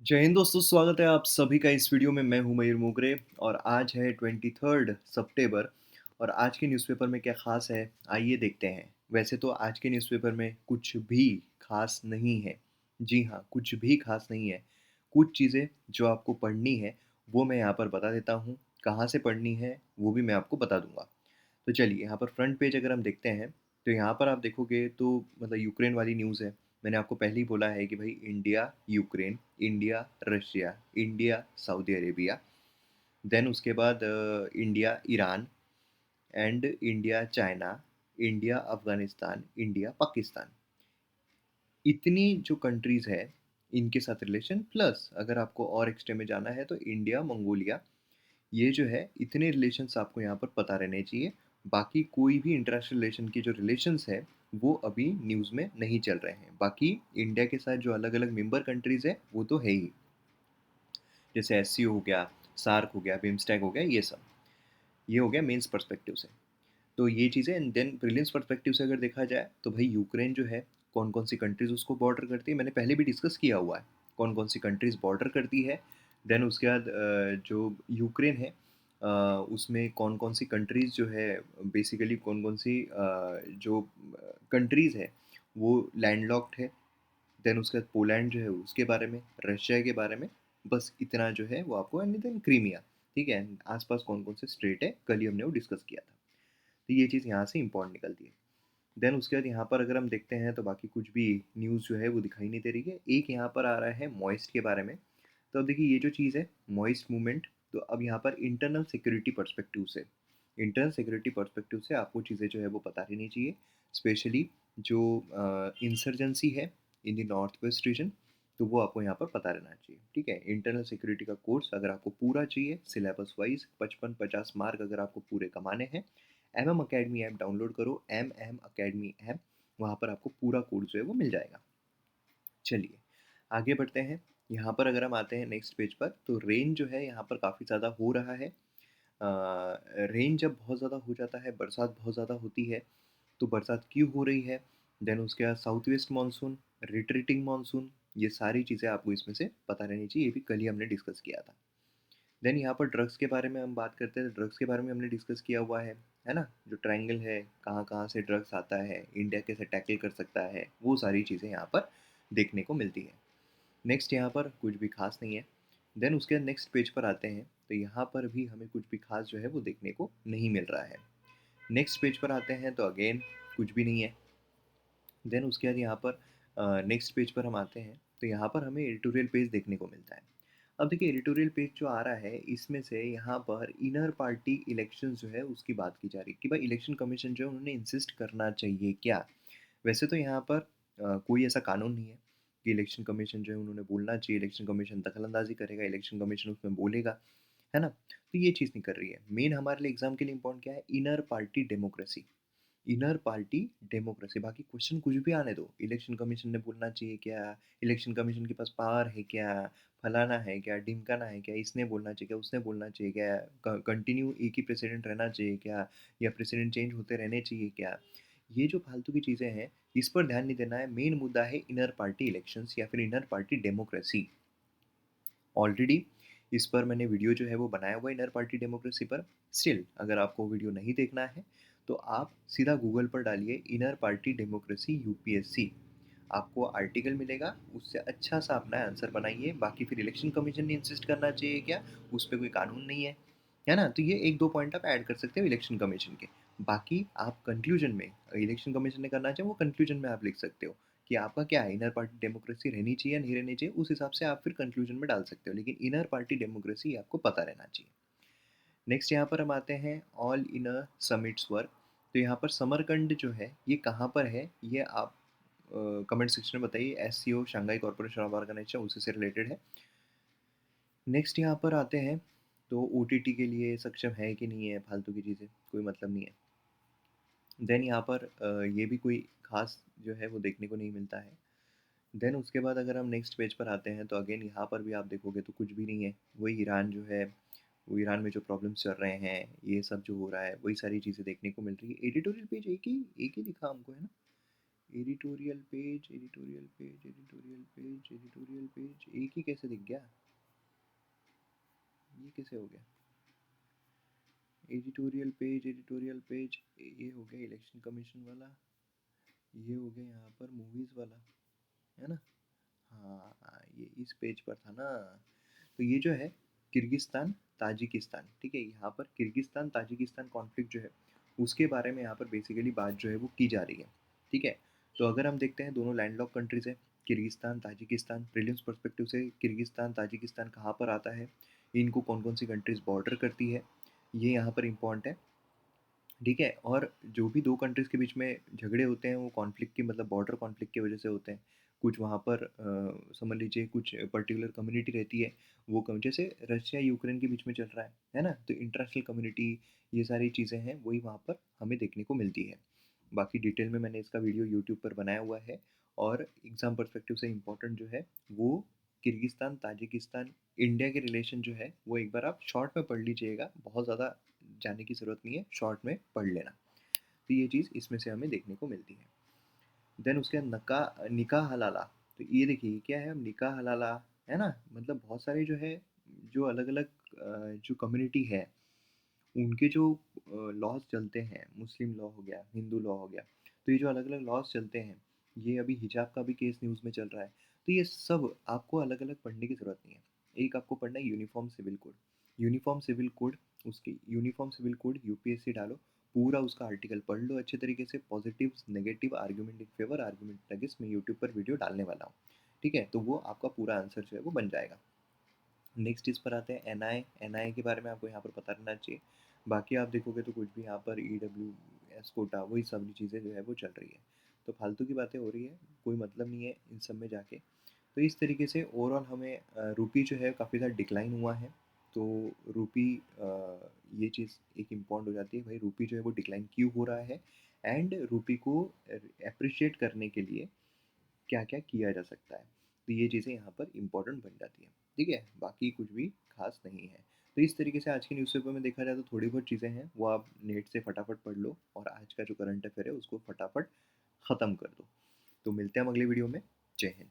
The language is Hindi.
जय हिंद दोस्तों, स्वागत है आप सभी का इस वीडियो में। मैं हूं मयूर मोगरे और आज है 23 सितंबर। और आज के न्यूज़पेपर में क्या ख़ास है, आइए देखते हैं। वैसे तो आज के न्यूज़पेपर में कुछ भी ख़ास नहीं है। जी हाँ, कुछ भी ख़ास नहीं है। कुछ चीज़ें जो आपको पढ़नी है वो मैं यहाँ पर बता देता हूँ। कहाँ से पढ़नी है वो भी मैं आपको बता दूंगा। तो चलिए, यहाँ पर फ्रंट पेज अगर हम देखते हैं तो यहाँ पर आप देखोगे तो मतलब यूक्रेन वाली न्यूज़ है। मैंने आपको पहले ही बोला है कि भाई India Ukraine, India Russia, India Saudi Arabia, then उसके बाद India Iran and India China, India Afghanistan, India Pakistan. इतनी जो कंट्रीज़ है इनके साथ रिलेशन, प्लस अगर आपको और एक्सट्रीम में जाना है तो इंडिया मंगोलिया। ये जो है इतने रिलेशंस आपको यहाँ पर पता रहने चाहिए। बाकी कोई भी इंटरनेशनल रिलेशन की जो रिलेशंस है वो अभी न्यूज़ में नहीं चल रहे हैं। बाकी इंडिया के साथ जो अलग अलग मेंबर कंट्रीज़ है वो तो है ही, जैसे एससीओ हो गया, सार्क हो गया, बिम्स्टेक हो गया, ये सब। ये हो गया मेंस पर्सपेक्टिव से। तो ये चीज़ें एंड देन प्रीलिम्स पर्सपेक्टिव से अगर देखा जाए तो भाई यूक्रेन जो है कौन कौन सी कंट्रीज़ उसको बॉर्डर करती है, मैंने पहले भी डिस्कस किया हुआ है कौन कौन सी कंट्रीज़ बॉर्डर करती है। देन उसके बाद जो यूक्रेन है उसमें कौन कौन सी कंट्रीज़ जो है, बेसिकली कौन कौन सी जो कंट्रीज़ है वो लैंडलॉक्ड है। देन उसके बाद पोलैंड जो है उसके बारे में, रशिया के बारे में, बस इतना जो है वो आपको, एंड देन क्रीमिया। ठीक है, आसपास कौन कौन से स्टेट है कल ही हमने वो डिस्कस किया था। तो ये चीज़ यहाँ से इंपॉर्टेंट निकलती है। देन उसके बाद यहाँ पर अगर हम देखते हैं तो बाकी कुछ भी न्यूज़ जो है वो दिखाई नहीं दे रही है। एक यहाँ पर आ रहा है मॉइस्ट के बारे में। तो अब देखिए ये जो चीज़ है मॉइस्ट मूवमेंट, तो अब यहाँ पर इंटरनल सिक्योरिटी पर्सपेक्टिव से आपको चीज़ें जो है वो पता रहनी चाहिए। स्पेशली जो इंसर्जेंसी है in the north west region, तो वो आपको यहाँ पर पता रहना चाहिए। ठीक है, इंटरनल सिक्योरिटी का कोर्स अगर आपको पूरा चाहिए सिलेबस वाइज 55-50 मार्क अगर आपको पूरे कमाने हैं, अकेडमी ऐप डाउनलोड करो, अकेडमी ऐप। वहाँ पर आपको पूरा कोर्स जो है वो मिल जाएगा। चलिए आगे बढ़ते हैं। यहाँ पर अगर हम आते हैं नेक्स्ट पेज पर, तो रेन जो है यहाँ पर काफ़ी ज़्यादा हो रहा है। रेन जब बहुत ज़्यादा हो जाता है, बरसात बहुत ज़्यादा होती है, तो बरसात क्यों हो रही है, देन उसके बाद south west monsoon, retreating monsoon, ये सारी चीज़ें आपको इसमें से पता रहनी चाहिए। ये भी कल ही हमने डिस्कस किया था। देन यहाँ पर ड्रग्स के बारे में हम बात करते हैं, तो ड्रग्स के बारे में हमने डिस्कस किया हुआ है ना। जो ट्रायंगल है, कहाँ कहाँ से ड्रग्स आता है, इंडिया कैसे टैकल कर सकता है, वो सारी चीज़ें यहाँ पर देखने को मिलती है। नेक्स्ट यहाँ पर कुछ भी खास नहीं है। देन उसके नेक्स्ट पेज पर आते हैं तो यहाँ पर भी हमें कुछ भी खास जो है वो देखने को नहीं मिल रहा है। नेक्स्ट पेज पर आते हैं तो अगेन कुछ भी नहीं है। देन उसके बाद यहाँ पर नेक्स्ट पेज पर हम आते हैं तो यहाँ पर हमें एडिटोरियल पेज देखने को मिलता है। अब देखिए एडिटोरियल पेज जो आ रहा है इसमें से यहाँ पर इनर पार्टी इलेक्शन जो है उसकी बात की जा रही है कि भाई इलेक्शन कमीशन जो है उन्होंने इंसिस्ट करना चाहिए क्या। वैसे तो यहाँ पर कोई ऐसा कानून नहीं है कि इलेक्शन कमीशन जो है उन्होंने बोलना चाहिए, इलेक्शन कमीशन दखलंदाजी करेगा, इलेक्शन कमीशन उसमें बोलेगा, है ना। तो ये चीज़ नहीं कर रही है। मेन हमारे लिए एग्जाम के लिए इंपॉर्टेंट क्या है, inner party democracy. Inner party democracy, बाकी क्वेश्चन कुछ भी आने दो, इलेक्शन कमीशन ने बोलना चाहिए क्या, इलेक्शन कमीशन के पास पावर है क्या, फलाना है क्या, ढिमकाना है क्या, इसने बोलना चाहिए क्या, उसने बोलना चाहिए क्या, कंटिन्यू एक ही प्रेसिडेंट रहना चाहिए क्या, या प्रेसिडेंट चेंज होते रहने चाहिए क्या। ये जो फालतू की चीज़ें हैं इस पर ध्यान नहीं देना है। मेन मुद्दा है इनर पार्टी इलेक्शंस या फिर इनर पार्टी डेमोक्रेसी। ऑलरेडी इस पर मैंने वीडियो जो है वो बनाया हुआ है इनर पार्टी डेमोक्रेसी पर। स्टिल अगर आपको वीडियो नहीं देखना है तो आप सीधा गूगल पर डालिए इनर पार्टी डेमोक्रेसी यूपीएससी, आपको आर्टिकल मिलेगा, उससे अच्छा सा अपना आंसर बनाइए। बाकी फिर इलेक्शन कमीशन ने इंसिस्ट करना चाहिए क्या, उस पर कोई कानून नहीं है ना। तो ये एक दो पॉइंट आप ऐड कर सकते हो इलेक्शन कमीशन के। बाकी आप कंक्लूजन में, इलेक्शन कमीशन ने करना चाहिए वो कंक्लूजन में आप लिख सकते हो कि आपका क्या है, इनर पार्टी डेमोक्रेसी रहनी चाहिए या नहीं रहनी चाहिए, उस हिसाब से आप फिर कंक्लूजन में डाल सकते हो, लेकिन इनर पार्टी डेमोक्रेसी आपको पता रहना चाहिए। नेक्स्ट यहाँ पर हम आते हैं ऑल इनर समिट्स वर्क। तो यहाँ पर समरकंड जो है ये कहाँ पर है, ये आप कमेंट सेक्शन में बताइए। SCO Shanghai corporation of organization उसी से रिलेटेड है। नेक्स्ट यहाँ पर आते हैं तो ओटीटी के लिए सक्षम है कि नहीं है, फालतू की चीज़ें कोई मतलब नहीं है। देन यहाँ पर ये भी कोई खास जो है वो देखने को नहीं मिलता है। देन उसके बाद अगर हम नेक्स्ट पेज पर आते हैं तो अगेन यहाँ पर भी आप देखोगे तो कुछ भी नहीं है। वही ईरान जो है, वो ईरान में जो प्रॉब्लम्स चल रहे हैं, ये सब जो हो रहा है वही सारी चीज़ें देखने को मिल रही है। एडिटोरियल पेज एक ही दिखा हमको, है ना। Editorial page, editorial page, editorial page, editorial page एक ही कैसे दिख गया? ये कैसे हो गया? एडिटोरियल पेज ये हो गया इलेक्शन कमीशन वाला, ये हो गया यहाँ पर मूवीज़ वाला, है ना? हाँ, ये इस पेज पर था ना। तो ये जो है किर्गिस्तान ताजिकिस्तान, ठीक है, यहाँ पर किर्गिस्तान ताजिकिस्तान कॉन्फ्लिक्ट जो है उसके बारे में यहाँ पर बेसिकली बात जो है वो की जा रही है, ठीक है। तो अगर हम देखते हैं दोनों लैंडलॉक कंट्रीज है, किर्गिस्तान ताजिकिस्तान, प्रीलिम्स पर्सपेक्टिव से किर्गिस्तान ताजिकिस्तान कहाँ पर आता है, इनको कौन कौन सी कंट्रीज बॉर्डर करती है, ये यहाँ पर इम्पॉर्टेंट है, ठीक है। और जो भी दो कंट्रीज़ के बीच में झगड़े होते हैं वो कॉन्फ्लिक्ट की मतलब बॉर्डर कॉन्फ्लिक्ट की वजह से होते हैं। कुछ वहाँ पर समझ लीजिए कुछ पर्टिकुलर कम्युनिटी रहती है, वो जैसे रशिया यूक्रेन के बीच में चल रहा है ना? तो इंटरनेशनल कम्युनिटी, ये सारी चीज़ें हैं वही वहाँ पर हमें देखने को मिलती है। बाकी डिटेल में मैंने इसका वीडियो यूट्यूब पर बनाया हुआ है, और एग्ज़ाम पर्सपेक्टिव से इम्पोर्टेंट जो है वो किर्गिस्तान ताजिकिस्तान इंडिया के रिलेशन जो है वो एक बार आप शॉर्ट में पढ़ लीजिएगा, बहुत ज़्यादा जानने की ज़रूरत नहीं है, शॉर्ट में पढ़ लेना। तो ये चीज़ इसमें से हमें देखने को मिलती है। देन उसके बाद निकाह हलाला, तो ये देखिए क्या है, निकाह हलाला, है ना? मतलब बहुत सारे जो है, जो अलग अलग जो कम्युनिटी है उनके जो लॉज चलते हैं, मुस्लिम लॉ हो गया, हिंदू लॉ हो गया, तो ये जो अलग अलग लॉज चलते हैं, ये अभी हिजाब का भी केस न्यूज़ में चल रहा है, तो ये सब आपको अलग अलग पढ़ने की ज़रूरत नहीं है। एक आपको पढ़ना है uniform civil code, uniform civil code, उसकी यूनिफॉर्म सिविल कोड यूपीएससी डालो, पूरा उसका आर्टिकल पढ़ लो अच्छे तरीके से, positive negative argument in favour argument against, मैं यूट्यूब पर वीडियो डालने वाला हूँ, ठीक है, तो वो आपका पूरा आंसर जो है वो बन जाएगा। नेक्स्ट इस पर आते हैं एनआई, एनआई के बारे में आपको यहाँ पर पता रहना चाहिए। बाकी आप देखोगे तो कुछ भी यहाँ पर ईडब्ल्यू एस कोटा वही सब चीज़ें जो है वो चल रही है, तो फालतू की बातें हो रही है, कोई मतलब नहीं है इन सब में जाके। तो इस तरीके से ओवरऑल हमें रुपी जो है काफ़ी ज़्यादा डिक्लाइन हुआ है, तो रुपी ये चीज़ एक इम्पॉर्टेंट हो जाती है भाई, रुपी जो है वो डिक्लाइन क्यों हो रहा है, एंड रुपी को अप्रिशिएट करने के लिए क्या क्या किया जा सकता है, तो ये चीज़ें यहाँ पर इम्पोर्टेंट बन जाती हैं, ठीक है, बाकी कुछ भी खास नहीं है। तो इस तरीके से आज के न्यूज़पेपर में देखा जाए तो थोड़ी बहुत चीज़ें हैं वो आप नेट से फटाफट पढ़ लो, और आज का जो करंट अफेयर है उसको फटाफट ख़त्म कर दो। तो मिलते हैं हम अगले वीडियो में। जय हिंद।